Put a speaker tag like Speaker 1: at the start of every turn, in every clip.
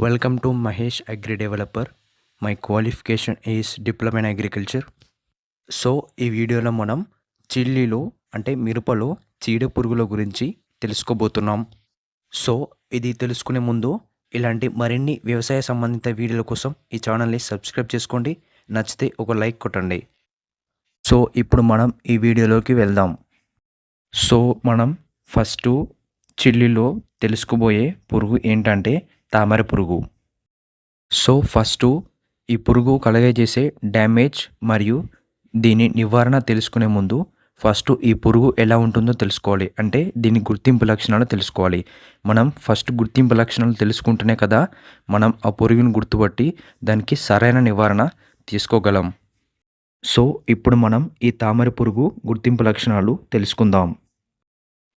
Speaker 1: Welcome to Mahesh Agri Developer. My qualification is Diploma in Agriculture. So ఈ వీడియోలో మనం చిల్లీలో అంటే మిరపలో చీడ పురుగుల గురించి తెలుసుకోబోతున్నాం. సో ఇది తెలుసుకునే ముందు ఇలాంటి మరిన్ని వ్యవసాయ సంబంధిత వీడియోల కోసం ఈ ఛానల్ని సబ్స్క్రైబ్ చేసుకోండి. నచ్చితే ఒక లైక్ కొట్టండి. సో ఇప్పుడు మనం ఈ వీడియోలోకి వెళ్దాం. సో మనం ఫస్ట్ చిల్లీలో తెలుసుకోబోయే పురుగు ఏంటంటే తామర పురుగు. సో ఫస్ట్ ఈ పురుగు కలుగజేసే డ్యామేజ్ మరియు దీని నివారణ తెలుసుకునే ముందు ఫస్ట్ ఈ పురుగు ఎలా ఉంటుందో తెలుసుకోవాలి. అంటే దీని గుర్తింపు లక్షణాలు తెలుసుకోవాలి. మనం ఫస్ట్ గుర్తింపు లక్షణాలు తెలుసుకుంటేనే కదా మనం ఆ పురుగుని గుర్తుపట్టి దానికి సరైన నివారణ తీసుకోగలం. సో ఇప్పుడు మనం ఈ తామర పురుగు గుర్తింపు లక్షణాలు తెలుసుకుందాం.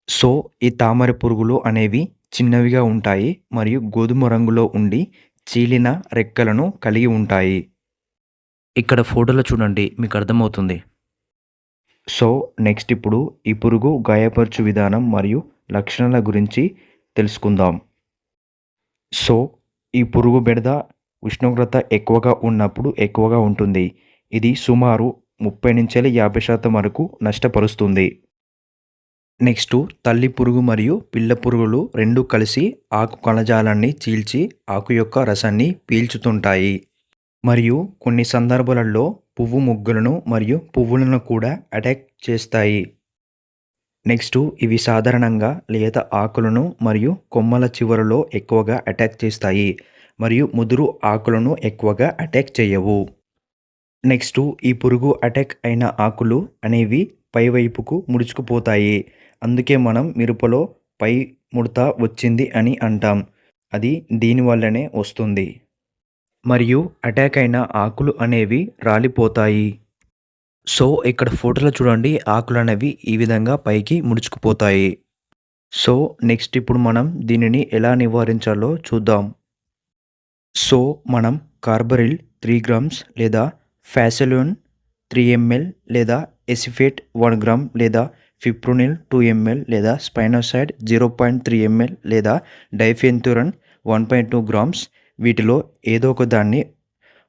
Speaker 1: సో ఈ తామర పురుగులు అనేవి చిన్నవిగా ఉంటాయి మరియు గోధుమ రంగులో ఉండి చీలిన రెక్కలను కలిగి ఉంటాయి. ఇక్కడ ఫోటోలో చూడండి, మీకు అర్థమవుతుంది. సో నెక్స్ట్ ఇప్పుడు ఈ పురుగు గాయపరచు విధానం మరియు లక్షణాల గురించి తెలుసుకుందాం. సో ఈ పురుగు బెడద ఉష్ణోగ్రత ఎక్కువగా ఉన్నప్పుడు ఎక్కువగా ఉంటుంది. ఇది సుమారు 30-50% వరకు నష్టపరుస్తుంది. నెక్స్ట్ తల్లి పురుగు మరియు పిల్ల పురుగులు రెండు కలిసి ఆకు కణజాలాన్ని చీల్చి ఆకు యొక్క రసాన్ని పీల్చుతుంటాయి మరియు కొన్ని సందర్భాలలో పువ్వు మొగ్గలను మరియు పువ్వులను కూడా అటాక్ చేస్తాయి. నెక్స్ట్ ఇవి సాధారణంగా లేత ఆకులను మరియు కొమ్మల చివరలో ఎక్కువగా అటాక్ చేస్తాయి మరియు ముదురు ఆకులను ఎక్కువగా అటాక్ చేయవు. నెక్స్ట్ ఈ పురుగు అటాక్ అయిన ఆకులు అనేవి పైవైపుకు ముడుచుకుపోతాయి. అందుకే మనం మిరపలో పై ముడత వచ్చింది అని అంటాం. అది దీనివల్లనే వస్తుంది. మరియు అటాక్ అయిన ఆకులు అనేవి రాలిపోతాయి. సో ఇక్కడ ఫోటోలో చూడండి, ఆకులు అనేవి ఈ విధంగా పైకి ముడుచుకుపోతాయి. సో నెక్స్ట్ ఇప్పుడు మనం దీనిని ఎలా నివారించాలో చూద్దాం. సో మనం కార్బరిల్ 3 grams లేదా ఫ్యాసలోన్ 3 ml లేదా ఎసిఫేట్ 1 gram లేదా ఫిప్రోనిల్ 2 ml లేదా స్పైనోసైడ్ 0.3 ml లేదా డైఫెన్తురన్ 1.2 grams వీటిలో ఏదో ఒక దాన్ని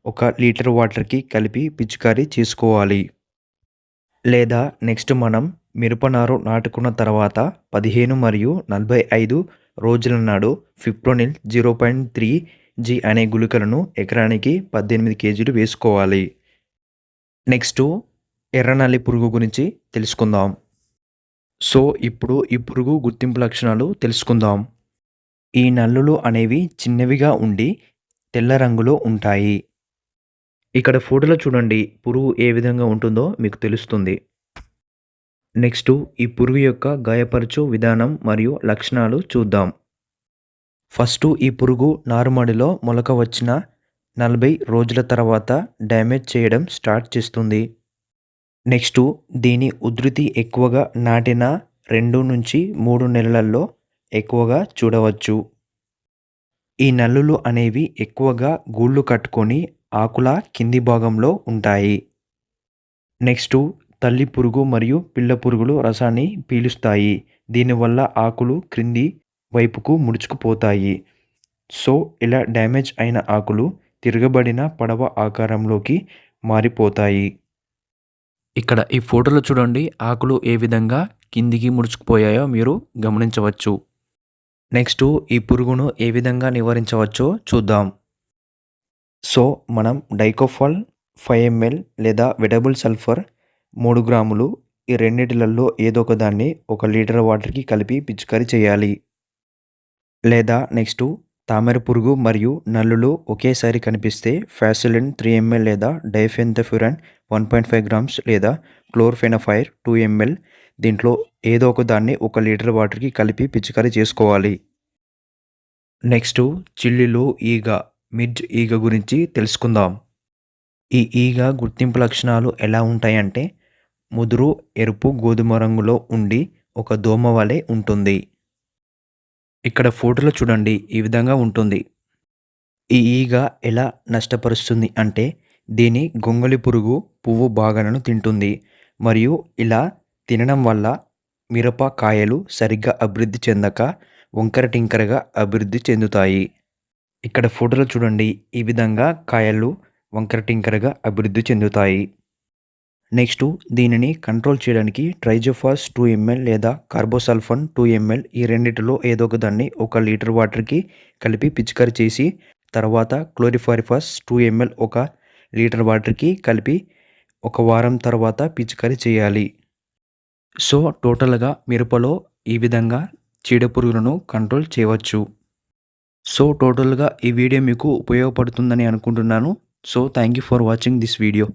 Speaker 1: 1 లీటర్ వాటర్కి కలిపి పిచికారీ చేసుకోవాలి. లేదా నెక్స్ట్ మనం మిరపనారు నాటుకున్న తర్వాత 15 మరియు 45 రోజుల నాడు ఫిప్రోనిల్ 0.3 g అనే గుళికలను ఎకరానికి 18 kg వేసుకోవాలి. నెక్స్ట్ ఎర్రనల్లి పురుగు గురించి తెలుసుకుందాం. సో ఇప్పుడు ఈ పురుగు గుర్తింపు లక్షణాలు తెలుసుకుందాం. ఈ నల్లులు అనేవి చిన్నవిగా ఉండి తెల్ల రంగులో ఉంటాయి. ఇక్కడ ఫోటోలో చూడండి, పురుగు ఏ విధంగా ఉంటుందో మీకు తెలుస్తుంది. నెక్స్ట్ ఈ పురుగు యొక్క గాయపరచు విధానం మరియు లక్షణాలు చూద్దాం. ఫస్ట్ ఈ పురుగు నారుమడిలో మొలక వచ్చిన 40 రోజుల తర్వాత డ్యామేజ్ చేయడం స్టార్ట్ చేస్తుంది. నెక్స్ట్ దీని ఉధృతి ఎక్కువగా నాటిన 2-3 నెలలలో ఎక్కువగా చూడవచ్చు. ఈ నల్లులు అనేవి ఎక్కువగా గూళ్ళు కట్టుకొని ఆకుల కింది భాగంలో ఉంటాయి. నెక్స్ట్ తల్లి పురుగు మరియు పిల్ల పురుగులు రసాన్ని పీలుస్తాయి. దీనివల్ల ఆకులు క్రింది వైపుకు ముడుచుకుపోతాయి. సో ఇలా డ్యామేజ్ అయిన ఆకులు తిరగబడిన పడవ ఆకారంలోకి మారిపోతాయి. ఇక్కడ ఈ ఫోటోలో చూడండి, ఆకులు ఏ విధంగా కిందికి ముడుచుకుపోయాయో మీరు గమనించవచ్చు. నెక్స్ట్ ఈ పురుగును ఏ విధంగా నివారించవచ్చో చూద్దాం. సో మనం డైకోఫాల్ 5 ml లేదా వెటబుల్ సల్ఫర్ 3 గ్రాములు ఈ రెండిటిలలో ఏదో ఒక దాన్ని 1 లీటర్ వాటర్కి కలిపి పిచికారీ చేయాలి. లేదా నెక్స్ట్ తామర పురుగు మరియు నల్లులు ఒకేసారి కనిపిస్తే ఫ్యాసలిన్ 3 ml లేదా డైఫెన్థఫ్యూరాన్ 1.5 grams లేదా క్లోర్ఫెనఫైర్ 2 ml దీంట్లో ఏదో ఒక దాన్ని 1 లీటర్ వాటర్కి కలిపి పిచికారీ చేసుకోవాలి. నెక్స్ట్ చిల్లీలో ఈగ మిడ్జ్ ఈగ గురించి తెలుసుకుందాం. ఈ ఈగ గుర్తింపు లక్షణాలు ఎలా ఉంటాయంటే ముదురు ఎరుపు గోధుమ రంగులో ఉండి ఒక దోమ వలె ఉంటుంది. ఇక్కడ ఫోటోలో చూడండి, ఈ విధంగా ఉంటుంది. ఈ ఈగ ఎలా నష్టపరుస్తుంది అంటే దీని గొంగళి పురుగు పువ్వు భాగాలను తింటుంది మరియు ఇలా తినడం వల్ల మిరప కాయలు సరిగ్గా అభివృద్ధి చెందక వంకర టింకరగా అభివృద్ధి చెందుతాయి. ఇక్కడ ఫోటోలో చూడండి, ఈ విధంగా కాయలు వంకర టింకరగా అభివృద్ధి చెందుతాయి. నెక్స్ట్ దీనిని కంట్రోల్ చేయడానికి ట్రైజోఫాస్ 2 ml లేదా కార్బోసల్ఫాన్ 2 ml ఈ రెండిటిలో ఏదో ఒక దాన్ని 1 లీటర్ వాటర్‌కి కలిపి పిచికారీ చేసి, తర్వాత క్లోరిపైరిఫాస్ 2 ml 1 లీటర్ వాటర్‌కి కలిపి ఒక వారం తర్వాత పిచికారీ చేయాలి. సో టోటల్‌గా మిరపలో ఈ విధంగా చీడపురుగులను కంట్రోల్ చేయవచ్చు. సో టోటల్‌గా ఈ వీడియో మీకు ఉపయోగపడుతుందని అనుకుంటున్నాను. So thank you for watching this video.